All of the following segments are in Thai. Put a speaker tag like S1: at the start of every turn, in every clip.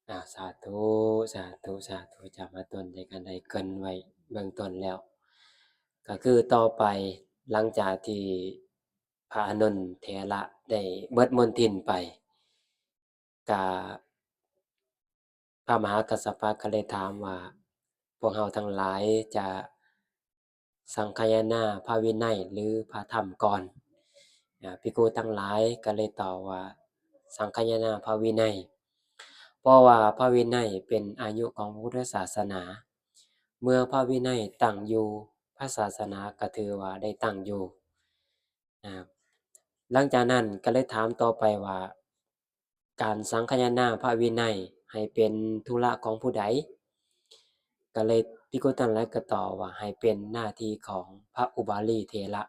S1: สาธุสาธุสาธุจะมาต้นในกันได้เกรินไว้เบื้องต้นแล้วก็คือต่อไปหลังจากที่พระอานนท์เถระได้เบิดมนทินไปก็พระมหากัสสปะก็เลยถามว่าพวกเราทั้งหลายจะสังคายนาพระวินัยหรือพระธรรมก่อนภิกษุทั้งหลายก็เลยตอบว่าสังคายนาพระวินัยเพราะว่าพระวินัยเป็นอายุของพุทธศาสนาเมื่อพระวินัยตั้งอยู่พระศาสนาก็ถือว่าได้ตั้งอยู่นะครับหลังจากนั้นก็เลยถามต่อไปว่าการสังคายนาพระวินัยให้เป็นธุระของผู้ใดก็เลยภิกษุทั้งหลายก็ตอบว่าให้เป็นหน้าที่ของพระอุบาลีเถระ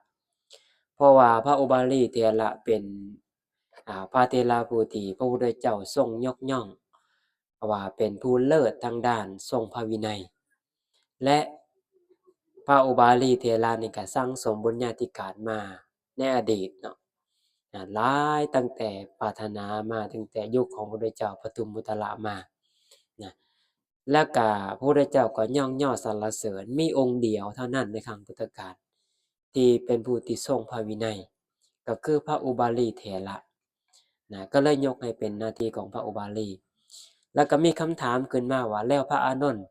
S1: เพราะว่าพระอุบาลีเถระเป็นพระเถระผู้ที่พระพุทธเจ้าทรงยกย่องว่าเป็นผู้เลิศทางด้านทรงพระวินัยและพระอุบาลีเถระนี่ก็สั่งสมบุญญาธิการมาในอดีตเนาะหลายตั้งแต่ปรารถนามาตั้งแต่ยุคของพระพุทธเจ้าปทุมพุทธละมานะแล้วก็พระพุทธเจ้าก็ย่องย่อสรรเสริญมีองค์เดียวเท่านั้นในครั้งพุทธกาลที่เป็นผู้ที่ทรงพระวินัยก็คือพระอุบาลีเถระนะก็เลยยกให้เป็นหน้าที่ของพระอุบาลีแล้วก็มีคำถามขึ้นมาว่าแล้วพระอานนท์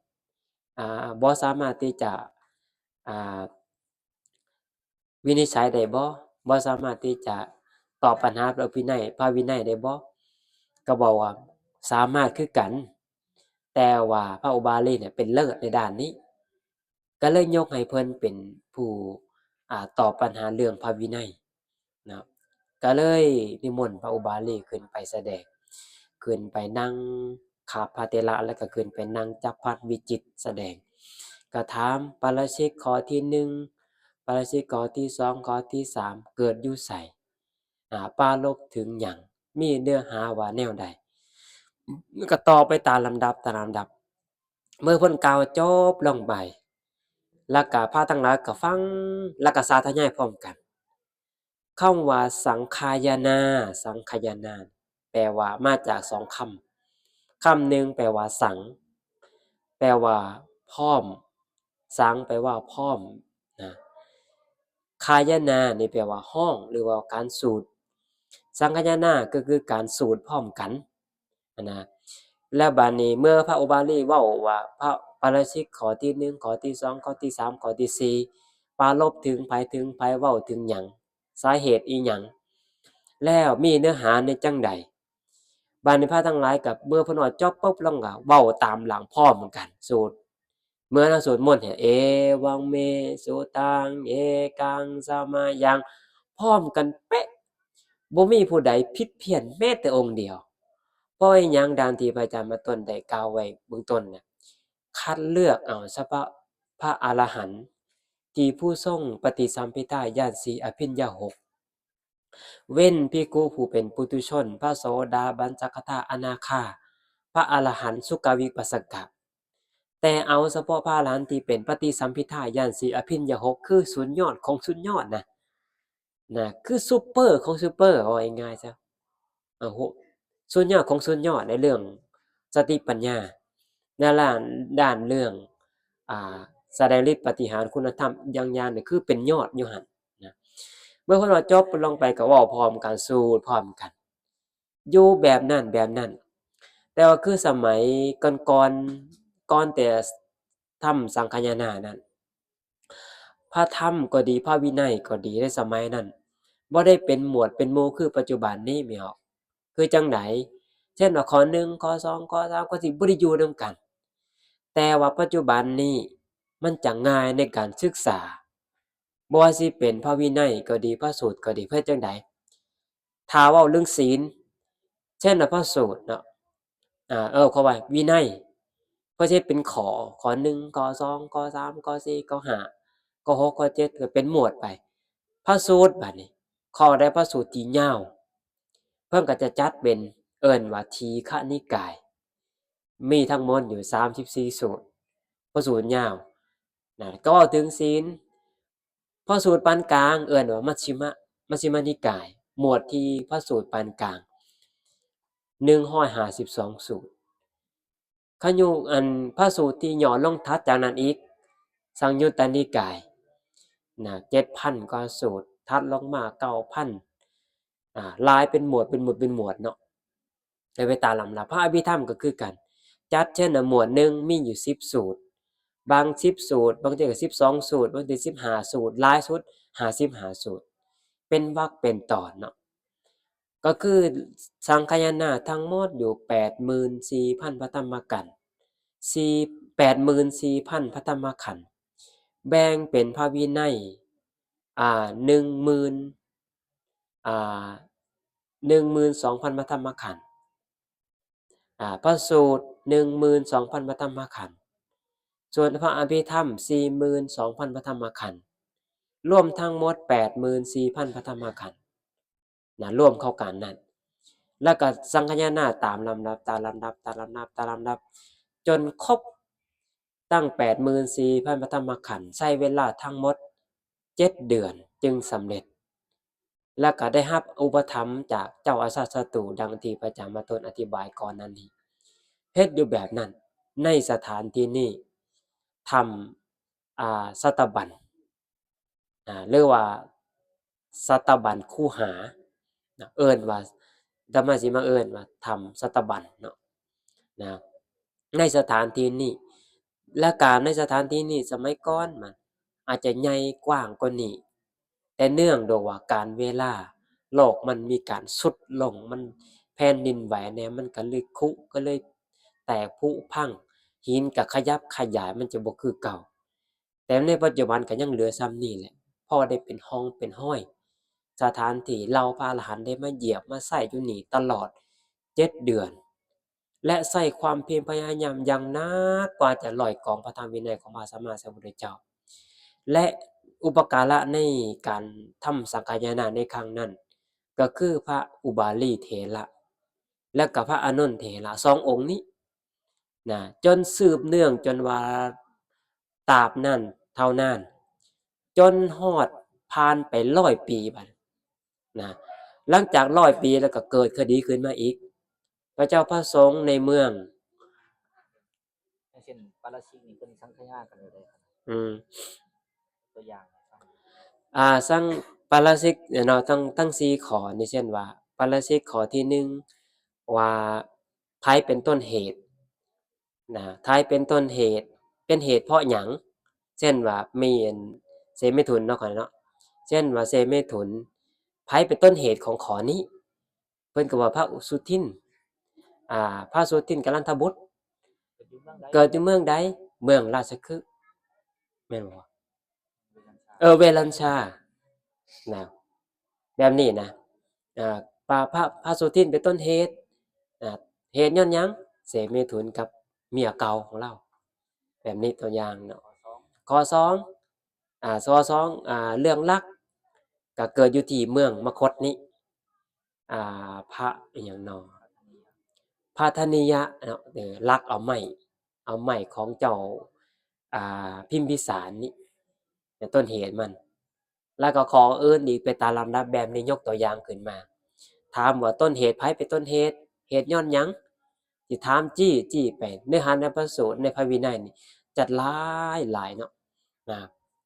S1: บ่สามารถที่จะอ่าวินิจฉัยได้บ่สามารถที่จะตอบปัญหาพระวินัยได้บ่ก็บอกว่าสามารถคือกันแต่ว่าพระอุบาลีเนี่ยเป็นเลิศในด้านนี้ก็เลยยกให้เพิ่นเป็นผู้ตอบปัญหาเรื่องพระวินัยนะครับก็เลยนิมนต์พระอุบาลีขึ้นไปแสดงขึ้นไปนั่งขาพระเถระแล้วก็ขึ้นไปนั่งจับพัดวิจิตรแสดงก็ถามปาราชิกข้อที่1ปาราชิกข้อที่2ข้อที่3เกิดอยู่ไสปรารภถึงหยังมีเนื้อหาว่าแนวใดก็ต่อไปตามลำดับเมื่อเพิ่นกล่าวจบลงไปแล้วก็พระทั้งหลายก็ฟังแล้วก็สาธยายพร้อมกันคำว่าสังคายนาแปลว่ามาจาก2คำหนึ่งแปลว่าสังแปลว่าพร้อมสังแปลว่าพร้อมนะคายนานี่แปลว่าห้องหรือว่าการสูดสังคายนาก็คือการสูดพร้อมกันนะแล้วบัดนี้เมื่อพระอุบาลีเว้าว่าพระปาราชิกข้อที่1ข้อที่2ข้อที่3ข้อที่4ปรารภถึงไผเว้าถึงหยังสาเหตุอิหยังแล้วมีเนื้อหาในจั่งใดบัดนี้พระทั้งหลายก็เมื่อเพิ่นว่าจบปุ๊บแล้วก็เว้าตามหลังพร้อมกันสูตรเมื่อเราสวดมนต์เนี่ยเอวังเมสุตังเอกังสมายังพร้อมกันเป๊ะบ่มีผู้ใดผิดเพี้ยนแม้แต่องค์เดียวเพราะอิหยังดังที่พระอาจารย์มาต้นได้กล่าวไว้เบื้องต้นเนี่ยคัดเลือกเอาเฉพาะพระอรหันต์ที่ผู้ทรงปฏิสัมภิทาญาณสีอภิญญา6เว้นภิกขุผู้เป็นปุถุชนพระโสดาบันสกทาอนาคาพระอรหันต์สุกวิปัสสกะแต่เอาเฉพาะพระอรหันต์ที่เป็นปฏิสัมภิทาญาณสีอภิญญา6คือสุดยอดของสุดยอดนะคือซุปเปอร์ของซุปเปอร์เอาง่ายๆซะสุดยอดของสุดยอดในเรื่องสติปัญญาในด้านเรื่องอ่าแสดงฤทธิ์ปาฏิหาริย์คุณธรรมอย่างนี่คือเป็นยอดอยู่หั่นนะเมื่อเพิ่นว่าจบลงไปก็เว้าพร้อมกันสูตรพร้อมกันอยู่แบบนั้นแต่ว่าคือสมัยก่อนแต่ทำสังฆายนานั้นพระธรรมก็ดีพระวินัยก็ดีในสมัยนั้นบ่ได้เป็นหมวดเป็นหมู่คือปัจจุบันนี้แม่นบ่คือจั่งใดเช่นว่าข้อ1ข้อ2ข้อ3ข้อ4บ่ได้อยู่นำกันแต่ว่าปัจจุบันนี้มันจะง่ายในการศึกษาบ่ว่าสิเป็นพระวินัยก็ดีพระสูตรก็ดีเพื่อจั่งใดถ้าเว้าเรื่องศีลเช่นว่าพระสูตรเนาะขออภัยวินัยก็สิเป็นข้อ1ข้อ2ข้อ3ข้อ4ข้อ5ข้อ6ข้อ7ก็เป็นหมวดไปพระสูตรบัดนี้ข้อใดพระสูตรที่ยาวเพิ่นก็จะจัดเป็นเอิ้นว่าทีฆนิกายมีทั้งหมดอยู่34สูตรพระสูตรยาวนั่นก็เว้าถึงศีลพระสูตรปานกลางเอิ้นว่ามัชฌิมนิกายหมวดที่พระสูตรปานกลาง152สูตร ขยุอันพระสูตรที่ย่อลงถัดจากนั้นอีกสังยุตตนิกายนะ7,000กว่าสูตรถัดลงมา9,000หลายเป็นหมวดเป็นหมวดเป็นหมวดเนาะไปตามลำดับพระอภิธรรมก็คือกันจัดเช่นหมวดหนึ่งมีอยู่10สูตรบาง10สูตรบางทีก็12สูตรบางที15สูตรหลายสุด55สูตรเป็นวรรคเป็นตอนเนาะก็คือสังคายนาทั้งหมดอยู่84,000พระธรรมกันธ์84,000พระธรรมขันธ์แบ่งเป็นพระวินัย10,000อ่า12,000พระธรรมขันธ์พระสูตร12,000พระธรรมขันธ์ส่วนพระอภิธรรม42,000พระธรรมขันธ์รวมทั้งหมด84,000พระธรรมขันธ์นะรวมเข้ากันนั่นแล้วก็สังคายนาตามลำดับจนครบตั้ง84,000พระธรรมขันธ์ใช้เวลาทั้งหมด7เดือนจึงสำเร็จแล้วก็ได้รับอุปถัมภ์จากเจ้าอาสาสตูดังที่พระอาจารย์มาต้นอธิบายก่อนนั้นนี้เฮ็ดอยู่แบบนั้นในสถานที่นี้ทำสัตบัญหรือว่าสัตบัญคูหาเอิ้นว่าอาตมาสิมาเอิ้นว่าทำสัตบัญเนาะนะในสถานที่นี้และการในสถานที่นี้สมัยก่อนมันอาจจะใหญ่กว้างกว่านี้แต่เนื่องด้วยว่าการเวลาโลกมันมีการทรุดลงมันแผ่นดินไหวแหน่มันก็เลยคุก็เลยแตกผุพังหินก็ขยับขยายมันจะบ่คือเก่าแต่ในปัจจุบันก็ยังเหลือส่ำนี้แหละพอได้เป็นห้องเป็นห้อยสถานที่เหล่าพระอรหันต์ได้มาเหยียบมาใช้อยู่นี่ตลอด7เดือนและใช้ความเพียรพยายามอย่างหนักกว่าจะร่อยกรองพระธรรมวินัยของพระสัมมาสัมพุทธเจ้าและอุปการะในการทำสังฆายนาในครั้งนั้นก็คือพระอุบาลีเถระและก็พระอานนท์เถระ2องค์นี้นะจนสืบเนื่องจนว่าตราบนั้นเท่านั้นจนฮอดผ่านไป100ปีบัดนะหลังจาก100ปีแล้วก็เกิดคดีขึ้นมาอีกพระเจ้าพระสงฆ์ในเมือง
S2: อย่างเช่นปาราชิกนี่เพิ่นสังฆนากันได้ครับตัวอย่าง
S1: สังปาราชิกเนาะทั้ง4ข้อนี่เช่นว่าปาราชิกข้อที่1ว่าไผเป็นต้นเหตุนะไผเป็นต้นเหตุเป็นเหตุเพราะหยังเช่นว่ามีอันเสเมถุนเนาะข้อยเนาะเช่นว่าเสเมถุนไผเป็นต้นเหตุของข้อนี้เพิ่นก็ว่าพระสุทินพระสุทินกลันทบุตรเกิดอยู่เมืองใดเมืองราชคฤห์แม่นบ่เวรัญชานะแบบนี้นะพระสุทินเป็นต้นเหตุเหตุย้อนหยังเสพเมถุนกับเมียเก่าของเราแบบนี้ตัวอย่างเนาะข้อ2ข้อ2เรื่องรักก็เกิดอยู่ที่เมืองมคธนี้พระอิหยังเนาะพระธนิยะเนาะลักเอาไม้ของเจ้าพิมพิสารนี่เป็นต้นเหตุมันแล้วก็ขออื่นอีกไปตามลำดับแบบนี้ยกตัวอย่างขึ้นมาถามว่าต้นเหตุไผเป็นต้นเหตุเหตุย้อนหยังสิถามจี้ไปเนื้อหาในพระสูตรในพระวินัยนี่จัดหลายเนาะ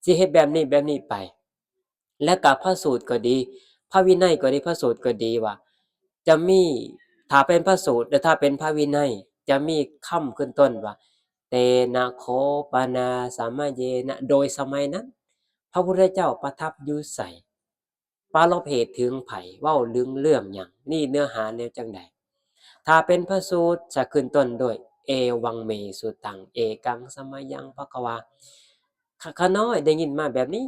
S1: สิเฮ็ดแบบนี้ไปและก็พระสูตรก็ดีพระวินัยก็ดีพระสูตรก็ดีว่าจะมีถ้าเป็นพระสูตรและถ้าเป็นพระวินัยจะมีคำขึ้นต้นว่าเตนะโคปนาสามะเยนะโดยสมัยนั้นพระพุทธเจ้าประทับอยู่ไสปรารภเหตุถึงไผเว้าเรื่องหยังนี่เนื้อหาแนวจังใดถ้าเป็นพระสูตรจะขึ้นต้นด้วยเอวังเมสุตังเอกังสมยังภควาข้าน้อยได้ยินมาแบบนี้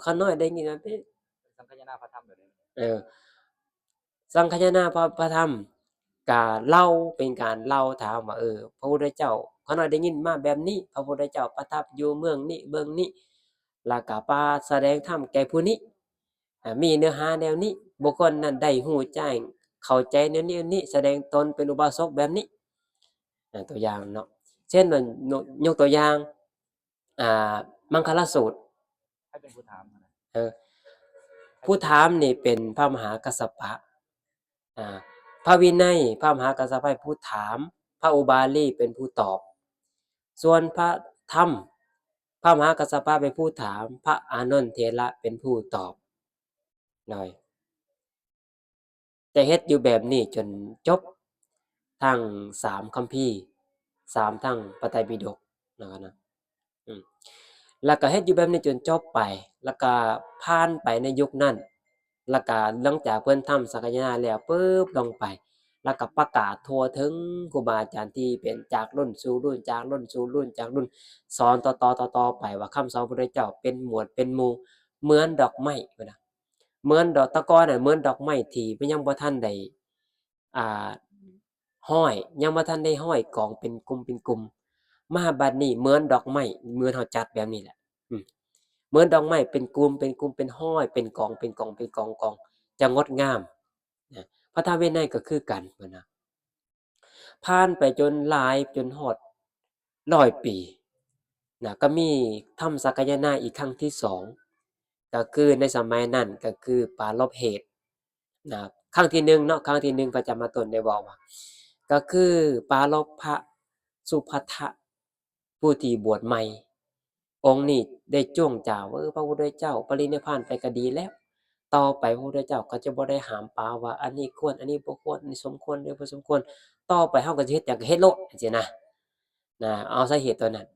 S1: ข้าน้อยได้ยินแบบนี้
S2: สังฆนาพระธรรมแบบนี้
S1: สังฆายนาพระธรรมก็เล่าเป็นการเล่าถามว่าพระพุทธเจ้าข้าน้อยได้ยินมาแบบนี้พระพุทธเจ้าประทับอยู่เมืองนี้เมืองนี้แล้วก็ปาแสดงธรรมแก่ผู้นี้มีเนื้อหาแนวนี้บุคคลนั้นได้ฮู้แจ้งเข้าใจแนวนี้แสดงตนเป็นอุบาสกแบบนี้ตัวอย่างเนาะเช่นว่ายกตัวอย่างมังคลสูตร
S2: ให้เป็นผู้ถาม
S1: ผู้ถามนี่เป็นพระมหากัสสปะพระวินัยพระมหากัสสปะผู้ถาม พระอุบาลีเป็นผู้ตอบ ส่วนพระธรรมพระมหากัสสปะเป็นผู้ถาม พระอานนท์เถระเป็นผู้ตอบหน่อยแต่เฮ็ดอยู่แบบนี้จนจบทั้ง3คัมภีร์3ทั้งพระไตรปิฎกนะครับนะอืมแล้วก็เฮ็ดอยู่แบบนี้จนจบไป แล้วก็ผ่านไปในยุคนั้น แล้วก็หลังจากเพิ่นทำสังฆทานแล้วปึ๊บลงไป แล้วก็ประกาศทั่วถึงครูบาอาจารย์ที่เป็นจากรุ่นสู่รุ่นจากรุ่นสู่รุ่นจากรุ่นสอนต่อๆๆไปว่าคำสอนพระพุทธเจ้าเป็นหมวดเป็นหมู่เหมือนดอกไม้พู้นน่ะเหมือนดอกแตะกอนน่ะเหมือนดอกไม้ที่มันยังบ่ทันได้อ่าห้อยยังบ่ทันได้ห้อยกองเป็นกลุ่มเป็นกลุ่มมาบัดนี้เหมือนดอกไม้เหมือนเฮาจัดแบบนี้แหละอืมเหมือนดอกไม้เป็นกลุ่มเป็นกลุ่มเป็นห้อยเป็นกองเป็นกองเป็นกองๆจะงดงามนะพระธรรมวินัยก็คือกันพู้นน่ะ ผ่านไปจนหลายจนฮอด100ปีนะก็มีถ้ำสักกายนาอีกครั้งที่2ก็คือในสมัยนั้นก็คือปาลบเหตุนะครั้งที่1เนาะครั้งที่1พระจำมาต้นได้เว้าว่าก็คือปาลบพระสุภัททะผู้ที่บวชใหม่องค์นี้ได้จ้วงจาว่าพระพุทธเจ้าปรินิพพานไปก็ดีแล้วต่อไปพระพุทธเจ้าก็จะบ่ได้ห้ามปรามว่าอันนี้ควรอันนี้บ่ควรอันนี้สมควรหรือบ่สมควร ต่อไปเฮาก็สิเฮ็ดหยังก็เฮ็ดโลดจังซี้นะเอาสาเหตุตัวนั้น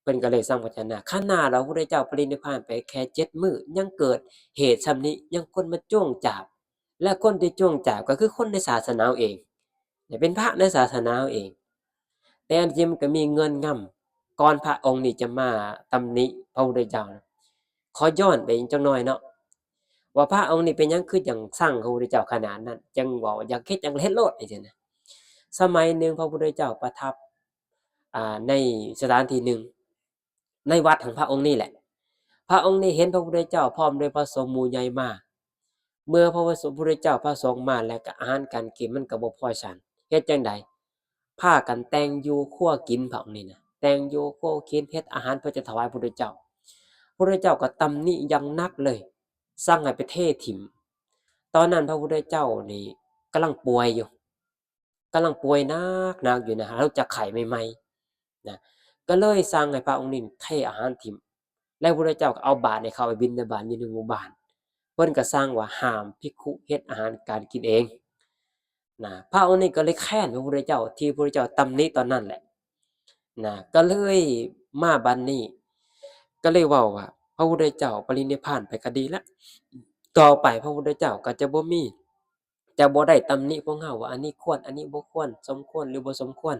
S1: เพิ่นก็เลยสร้างพยัญชนะคันหน้าเราพระพุทธเจ้าปรินิพพานไปแค่7มื้อยังเกิดเหตุส่ำนี้ยังคนมาจ้วงจาบและคนที่จ้วงจาบก็คือคนในศาสนาเราเองเป็นพระในศาสนาเราเองแต่อันจริงมันก็มีเงื่อนงำก่อนพระองค์นี้จะมาตำหนิพระพุทธเจ้านะขอย้อนไปอีกจักหน่อยเนาะว่าพระองค์นี้เป็นหยังคือจังซังพระพุทธเจ้าขนาดนั้นจังเว้าอยากเฮ็ดหยังเฮ็ดโลดจังซี้นะ สมัยหนึ่งพระพุทธเจ้าประทับในสถานที่หนึ่งในวัดของพระองค์นี่แหละพระองค์นี้เห็นพระพุทธเจ้าพร้อมด้วยพระสงฆ์หมู่ใหญ่มาเมื่อพระพุทธเจ้าพระสงฆ์มาแล้วก็อาหารการกินมันก็บ่พอฉันเฮ็ดจังใดพากันแต่งอยู่ครัวกินพระองค์นี่นะแต่งอยู่ครัวกินเฮ็ดอาหารเพื่อจะถวายพระพุทธเจ้าพระพุทธเจ้าก็ตำหนิอย่างหนักเลยสั่งให้ไปเทถิ้มตอนนั้นพระพุทธเจ้านี่กำลังป่วยอยู่ กำลังป่วยหนักๆอยู่นะหลังจากไข้ใหม่ๆนะก็เลยสั่งให้พระองค์นี้เทอาหารถิ้มแล้วพระพุทธเจ้าก็เอาบาตรให้เข้าไปบิณฑบาตอยู่ในหมู่บ้านเพิ่นก็สั่งว่าห้ามภิกขุเฮ็ดอาหารการกินเองนะพระองค์นี้ก็เลยแค้นพระพุทธเจ้าที่พระพุทธเจ้าตำหนิตอนนั้นแหละนะก็เลยมาบัดนี้ก็เลยเว้าว่าพระพุทธเจ้าปรินิพพานไปก็ดีแล้วต่อไปพระพุทธเจ้าก็จะบ่มี จะบ่ได้ตำหนิพวกเราว่าอันนี้ควรอันนี้บ่ควรสมควรหรือบ่สมควร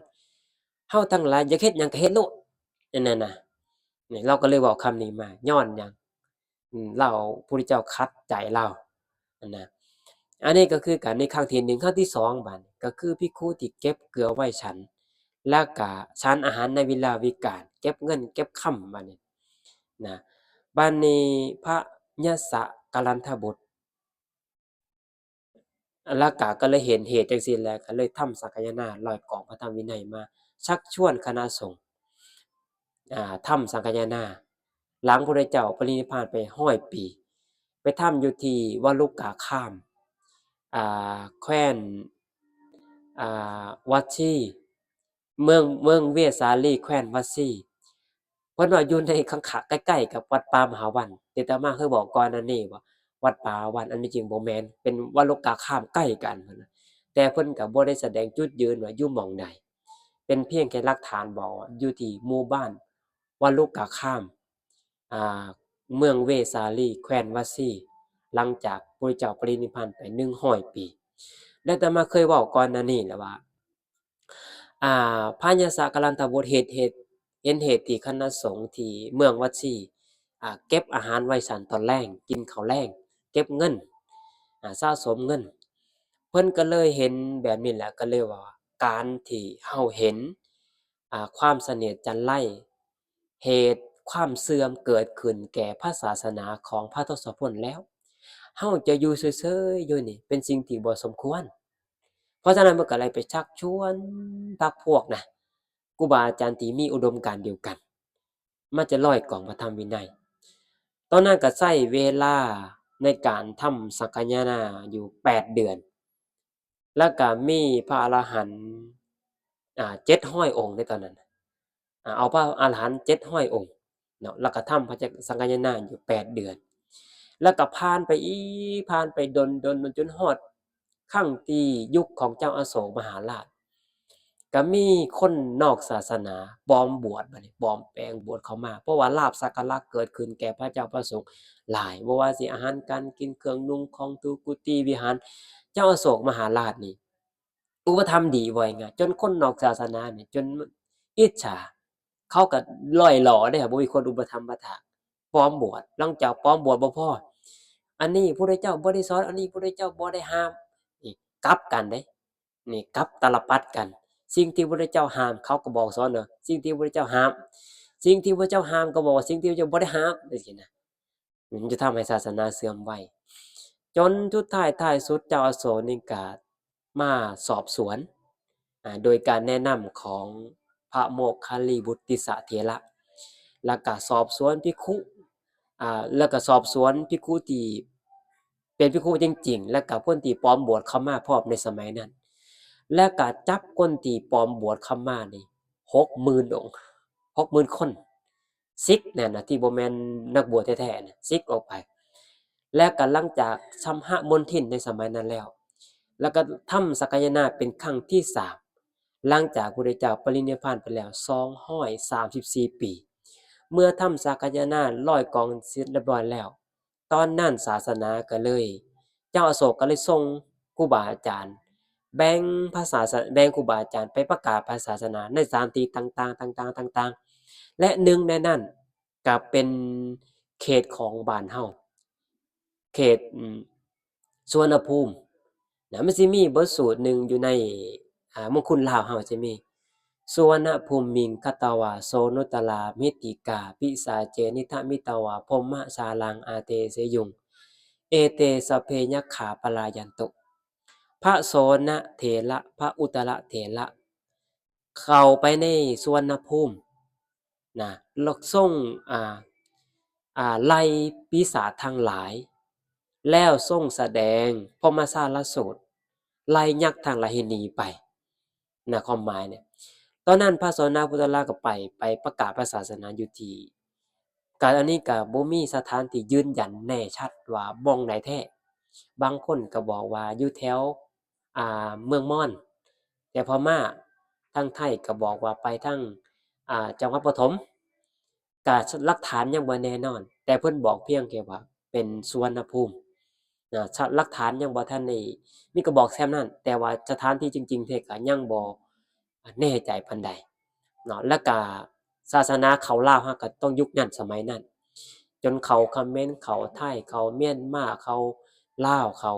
S1: เราทั้งหลายอยากเฮ็ดหยังก็เฮ็ดโลดอันนั้นน่ะนี่เราก็เลยเว้าคำนี้มาย้อนหยังเราพุทธเจ้าขัดใจเราอันน่ะอันนี้ก็คือกันในครั้งที่1ครั้งที่2บัดนี้ก็คือภิกขุที่เก็บเกลือไว้ฉันแล้วก็ฉันอาหารในเวลาวิกาลเก็บเงินเก็บค่ำบัดนี้นะบัดนี้พระยศกัลลันทบุตร แล้วก็เลยเห็นเหตุจังซี้แหละก็เลยทำสักยนาร้อยกองพระธรรมวินัยมาชักชวนคณะสงฆ์ทำสังฆายนาหลังพระพุทธเจ้าปรินิพพานไป100ปีไปทำอยู่ที่วลุกาคามแคว้นวัดชีเมืองเวสาลีแคว้นวัดชีเพิ่นว่าอยู่ในข้างๆใกล้ๆกับวัดป่ามหาวันที่อาตมาเคยบอกก่อนหน้านี้ว่าวัดป่าวันอันที่จริงบ่แม่นเป็นวโรกาคามใกล้กันพู้นน่ะแต่เพิ่นก็บ่ได้แสดงจุดยืนว่าอยู่หม้องใดเป็นเพียงแค่หลักฐานบอกว่าอยู่ที่หมู่บ้านวโรกาคามอ่าเมืองเวสาลีแคว้นวัดชีหลังจากพระพุทธเจ้าปรินิพพานไป100ปีและอาตมาเคยเว้าก่อนหน้านี้แล้วว่า พระยศกัลลันทบุตรเห็นเหตุที่คณะสงฆ์ที่เมืองวัดชีเก็บอาหารไว้ฉันตอนแลงกินข้าวแลงเก็บเงินสะสมเงินเพิ่นก็เลยเห็นแบบนี้แหละก็เลยว่าการที่เราเห็นความเสนียดจันไรเหตุความเสื่อมเกิดขึ้นแก่พระศาสนาของพระทศพลแล้วเราจะอยู่เฉยๆอยู่นี่เป็นสิ่งที่บ่สมควร เพราะฉะนั้นมันก็เลยไปชักชวนพรรคพวกนะครูบาอาจารย์ที่มีอุดมการณ์เดียวกันมาจะร้อยกล่องพระธรรมวินัยตอนนั้นก็ใช้เวลาในการทำสังฆายนาอยู่8เดือนแล้วก็มีพระอรหันต์ 700องค์ในตอนนั้นเอาพระอรหันต์700องค์เนาะแล้วก็ทำพระจักสังฆายนาอยู่8เดือนแล้วก็ผ่านไปอีกผ่านไปดนจนฮอดครั้งที่ยุคของเจ้าอโศกมหาราชก็มีคนนอกศาสนาปลอมบวชบัดนี้ปลอมแปลงบวชเข้ามาเพราะว่าลาภสักการะเกิดขึ้นแก่พระเจ้าพระสงฆ์หลายบ่ว่าสิอาหารการกินเครื่องนุ่งของถูกกุฏิวิหารเจ้าอโศกมหาราชนี่อุปถัมภ์ดีว่าง่ายๆจนคนนอกศาสนานี่จนอิจฉาเขาก็ร่อยหรอเด้อบ่มีคนอุปถัมภ์ประทานปลอมบวชหลังจากปลอมบวชบ่พออันนี้พุทธเจ้าบ่ได้สอนอันนี้พุทธเจ้าบ่ได้ห้ามนี่กลับกันเด้นี่กลับตลปัดกัน สิ่งที่พระเจ้าห้ามเขาก็บอกสอนเนาะสิ่งที่พระเจ้าห้ามสิ่งที่พระเจ้าห้ามก็บอกว่าสิ่งที่พระเจ้าบ่ได้ห้ามจังซี่นะมันจะทำให้ศาสนาเสื่อมไวจนสุดท้ายสุดเจ้าอโศกนี่ก็มาสอบสวนโดยการแนะนำของพระโมคคัลลีบุตติสเถระแล้วก็สอบสวนภิกขุแล้วก็สอบสวนภิกขุที่เป็นภิกขุจริงๆแล้วก็คนที่ปลอมบวชเข้ามาพร้อมในสมัยนั้น และก็จับคนที่ปลอมบวชเข้ามานี่60,000องค์60,000คนซิกนั่นน่ะที่บ่แม่นนักบวชแท้ๆน่ะซิกออกไปและก็หลังจากสัมหมณฑินในสมัยนั้นแล้วก็ทำสักกายนาเป็นครั้งที่3หลังจากพระพุทธเจ้าปรินิพพานไปแล้ว234ปีเมื่อทำสักกายนาลอยกองเสร็จเรียบร้อยแล้วตอนนั้นศาสนาก็เลยเจ้าอโศกก็เลยส่งครูบาอาจารย์ แบ่งแบ่งครูบาอาจารย์ไปประกาศพระศาสนาในสถานที่ต่างๆต่างๆและหนึ่งในนั้นก็เป็นเขตของบ้านเฮาเขตสุวรรณภูมินะมันสิมีบทสูตรหนึ่งอยู่ในมงคลลาวเฮาจะมีสุวรรณภูมิงคตวาโสนุตลามิติกาปิสาเจนิทมิตวาพรหมชาลังอาเตเสยุงเอเตสพเพยัคขาปลายันตุ พระโสนเถระพระอุตรเถระเข้าไปในสุวรรณภูมินะแล้วส่งไล่ปีศาจทั้งหลายแล้วทรงแสดงพรหมสารสูตรไล่ยักษ์ทั้งหลายให้หนีไปนะความหมายเนี่ยตอนนั้นพระโสนพุทธราชก็ไปประกาศพระศาสนาอยู่ที่การอันนี้ก็บ่มีสถานที่ยืนยันแน่ชัดว่าบ่องใดแท้บางคนก็บอกว่าอยู่แถวเมืองม่อนแต่พม่าทางไทยก็บอกว่าไปทางจังหวัดปฐมก็หลักฐานยังบ่แน่นอนแต่เพิ่นบอกเพียงแค่ว่าเป็นสุวรรณภูมิหลักฐานยังบ่ทันได้มีก็บอกแค่นั้นแต่ว่าสถานที่จริงๆแท้ก็ยังบ่แน่ใจปานใดเนาะแล้วก็ศาสนาเข้าลาวเราก็ต้องยุคนั้นสมัยนั้นจนเข้าเขมรเข้าไทยเข้าเมียนมาเข้าลาวเข้า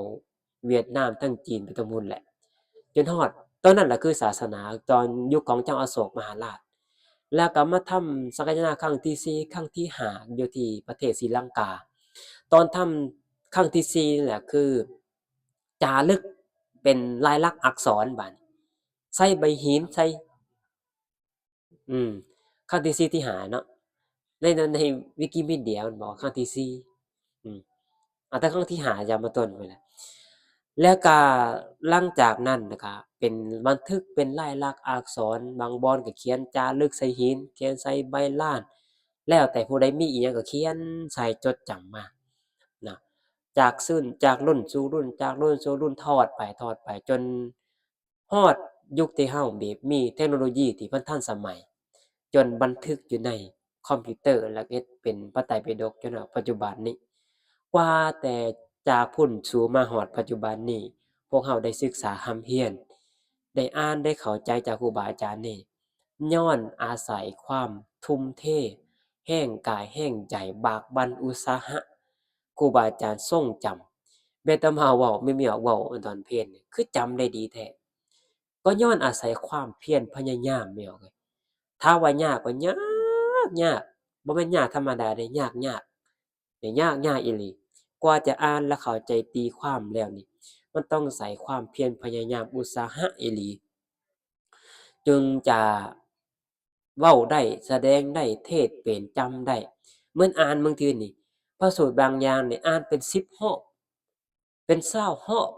S1: เวียดนามทั้งจีนไปทั้งพุ่นแหละจนฮอดตอนนั้นล่ะคือศาสนาตอนยุคของเจ้าอโศกมหาราชแล้วก็มาทำสังฆทานครั้งที่4ครั้งที่5อยู่ที่ประเทศศรีลังกาตอนทำครั้งที่4นี่แหละคือจารึกเป็นลายลักษณ์อักษรบัดนี้ใส่ใบหินใส่อืมครั้งที่4ที่5เนาะในวิกิพีเดียมันบอกครั้งที่4อืมแต่ครั้งที่5ยามมาต้นไปแล้วแล้วก็หลังจากนั้นก็เป็นบันทึกเป็นลายลักษณ์อักษรบางบ่อนก็เขียนจารึกใส่หินเขียนใส่ใบลานแล้วแต่ผู้ใดมีอิหยังก็เขียนใส่จดจำมานะจากรุ่นสู่รุ่นจากรุ่นสู่รุ่นทอดไปจนฮอดยุคที่เฮาแบบมีเทคโนโลยีที่มันทันสมัยจนบันทึกอยู่ในคอมพิวเตอร์แล้วก็เฮ็ดเป็นพระไตรปิฎกจนว่าปัจจุบันนี้กว่าแต่จากพุ่นสู่มาฮอดปัจจุบันนี้พวกเราได้ศึกษาร่ำเรียนได้อ่านได้เข้าใจจากครูบาอาจารย์นี่ญ้อนอาศัยความทุ่มเทแรงกายแรงใจบากบั่นอุตสาหะครูบาอาจารย์ทรงจำแม้แต่มาเว้าแม่เว้าตอนเพลนนี่คือจำได้ดีแท้ก็ย้อนอาศัยความเพียรพยายามแม่เอ้ยถ้าว่ายากก็ยากบ่แม่นยากธรรมดาเดะยากนี่ยากอีหลีกว่าจะอ่านและเข้าใจตีความแล้วนี่มันต้องใส่ความเพียรพยายามอุตสาหะอีหลีจึงจะเว้าได้แสดงได้เทศเป็นจำได้เหมือนอ่านบางทีนี่พระสูตรบางอย่างนี่อ่านเป็น10รอบเป็น20รอบ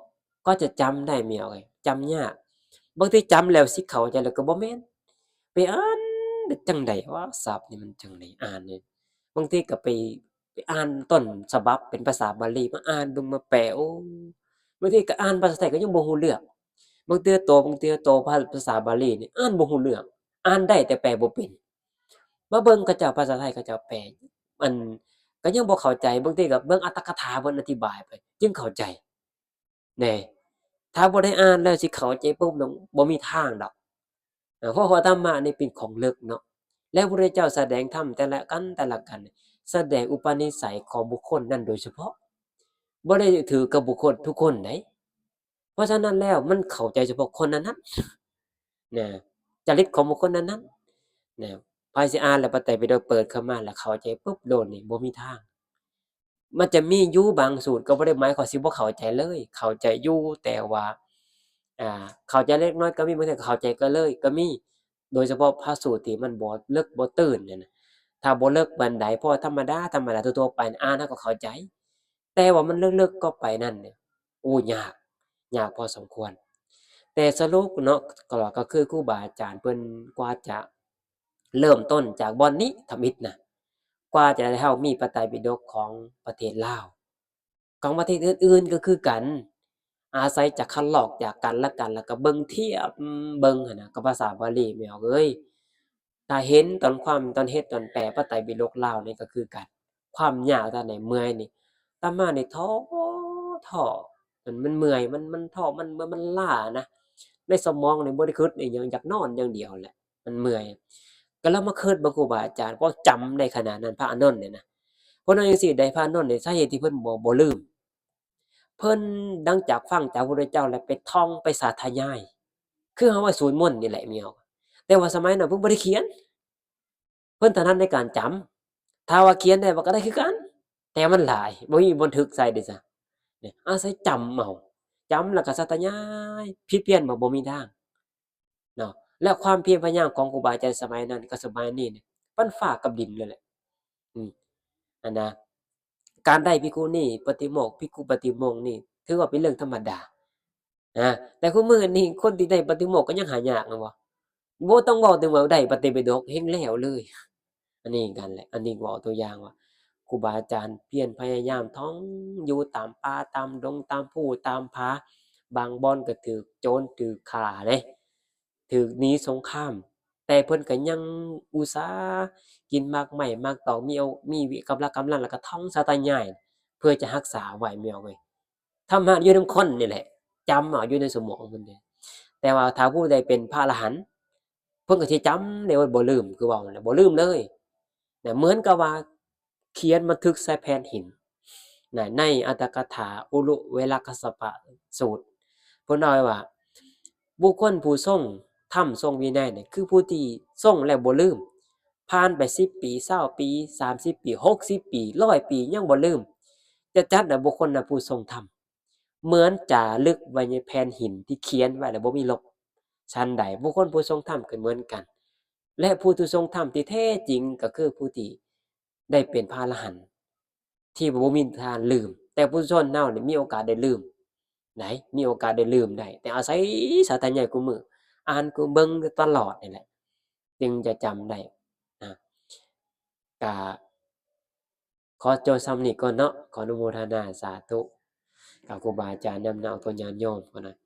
S1: ก็จะจำได้แม่เอ้ยจำยาก บางทีจำแล้วสิเข้าใจแล้วก็บ่แม่นไปอ่านจังใดวะศัพท์นี่มันจังไดอ่านนี่บางทีก็ไปอ่านต้นฉบับเป็นภาษาบาลีมาอ่านเบิ่งมาแปลโอ้บางทีก็อ่านภาษาไทยก็ยังบ่รู้เรื่องบางเทื่อโตภาษาบาลีนี่อ่านบ่รู้เรื่องอ่านได้แต่แปลบ่เป็นมาเบิ่งเขาเจ้าภาษาไทยเขาเจ้าแปลมันก็ยังบ่เข้าใจบางทีก็เบิ่งอรรถกถาเพิ่นอธิบายไปจึงเข้าใจแหน่ถ้าบ่ได้อ่านแล้วสิเข้าใจปุ๊บแล้วบ่มีทางดอก เพราะว่าธรรมะนี่เป็นของลึกเนาะแล้วพระพุทธเจ้าแสดงธรรมแต่ละกันแสดงอุปนิสัยของบุคคลนั้นโดยเฉพาะบ่ได้ถือกับบุคคลทุกคนไดเพราะฉะนั้นแล้วมันเข้าใจเฉพาะคนนั้นๆนะจริตของบุคคลนั้นๆนะไผสิอ่านแล้วพระไตรปิฎกเปิดเข้ามาแล้วเข้าใจปุ๊บโลดนี่บ่มีทางมันจะมีอยู่บางสูตรก็บ่ได้หมายความสิบ่เข้าใจเลยเข้าใจอยู่แต่ว่าเข้าใจเล็กน้อยก็มีบางเทื่อก็เข้าใจก็เลยก็มีโดยเฉพาะพระสูตรที่มันบ่ลึกบ่ตื้นเนี่ยนะถ้าบ่ลึกปานใดเพราะว่าธรรมดาทั่วๆไปอ่านเราก็เข้าใจแต่ว่ามันลึกๆก็ไปนั่นเนี่ยโอ้ยากพอสมควรแต่สรุปเนาะก็คือครูบาอาจารย์เพิ่นกว่าจะเริ่มต้นจากบ่อนนี้ทำอิฐน่ะกว่าจะได้เฮามีพระไตรปิฎกของประเทศลาวของประเทศอื่นๆก็คือกัน อาศัยจากคัดลอกจากกันและกันแล้วก็เบิ่งเทียบเบิ่งหั้นน่ะกับภาษาบาลีแม่ออกเอ้ยถ้าเห็นตอนเฮ็ดตอนแปลพระไตรปิฎกลาวนี่ก็คือกันความยากตอนไหนเมื่อยนี่อาตมานี่ท้อมันเมื่อยมันท้อมันล้านะในสมองนี่บ่ได้คิดอิหยังอยากนอนอย่างเดียวแหละมันเมื่อยก็เลยมาคิดเบิ่งครูบาอาจารย์เพราะจำได้ขนาดนั้นพระอานนท์เนี่ยนะเพราะนั้นจังซี้ได้พระอานนท์นี่สาเหตุที่เพิ่นบ่ลืม เพิ่นดังจากฟังจากพระพุทธเจ้าแล้วไปท่องไปสาธยายคือเฮาว่าสวดมนต์นี่แหละแม่นบ่แต่ว่าสมัยนั้นเพิ่นบ่ได้เขียนเพิ่นถนัดในการจำถ้าว่าเขียนได้มันก็ได้คือกันแต่มันหลายบ่มีบันทึกใส่เดะจ้ะเนี่ยอาศัยจำเอาจำแล้วก็สาธยายผิดเพี้ยนบ่มีทางเนาะและความเพียรพยายามของครูบาอาจารย์สมัยนั้นกับสมัยนี้เนี่ยปานฟ้ากับดินเลยแหละอืมอะนะการได้ภิกขุนีปฏิโมกข์ภิกขุปฏิโมกข์นี่ถือว่าเป็นเรื่องธรรมดา แต่คุมื้อนี้คนที่ได้ปฏิโมกข์ก็ยังหายากแม่นบ่บ่ต้องเว้าถึงว่าได้พระไตรปิฎกแฮ่งแล้วเลยอันนี้กันแหละอันนี้เว้าตัวอย่างว่าครูบาอาจารย์เพียรพยายามท่องอยู่ตามป่าตามดงตามภูตามผาบางบ่อนก็ถูกโจรถูกฆ่าเดะถูกหนีสงครามแต่เพิ่นก็ยังอุตส่าห์กินหมากไม้หมากตอกมีวิกำลังแล้วก็ท่องสาธยายเพื่อจะรักษาไว้แม่นบ่เว้ยธรรมะอยู่นำคนนี่แหละ จำเอาอยู่ในสมองเพิ่นเดะแต่ว่าถ้าผู้ใดเป็นพระอรหันต์เพิ่นก็สิจำได้ว่าบ่ลืมคือเว้านั่นแหละบ่ลืมเลยน่ะเหมือนกับว่าเขียนบันทึกใส่แผ่นหินน่ะในอัตถกถาอุรุเวลคัสสปะสูตรเพิ่นว่าไว้ว่าบุคคลผู้ทรงธรรมทรงวินัยเนี่ยคือผู้ที่ทรงแล้วบ่ลืมผ่านไป10 ปี20 ปี30 ปี60 ปี100 ปียังบ่ลืมจะจัดว่าบุคคลน่ะผู้ทรงธรรม เหมือนจารึกไว้ในแผ่นหินที่เขียนไว้แล้วบ่มีลบฉันใดบุคคลผู้ทรงธรรมก็เหมือนกันและผู้ที่ทรงธรรมที่แท้จริงก็คือผู้ที่ได้เป็นพระอรหันต์ที่บ่มีทางลืมแต่ปุถุชนเรานี่มีโอกาสได้ลืมไหนมีโอกาสได้ลืมได้แต่อาศัยสาธยายคุมื้ออ่านกูเบิ่งตลอดนี่แหละจึงจะจำได้นะก็ขอจบส่ำนี้ก่อนเนาะขออนุโมทนาสาธุกับครูบาอาจารย์นำเอาตัวญาติโยมก่อนนะ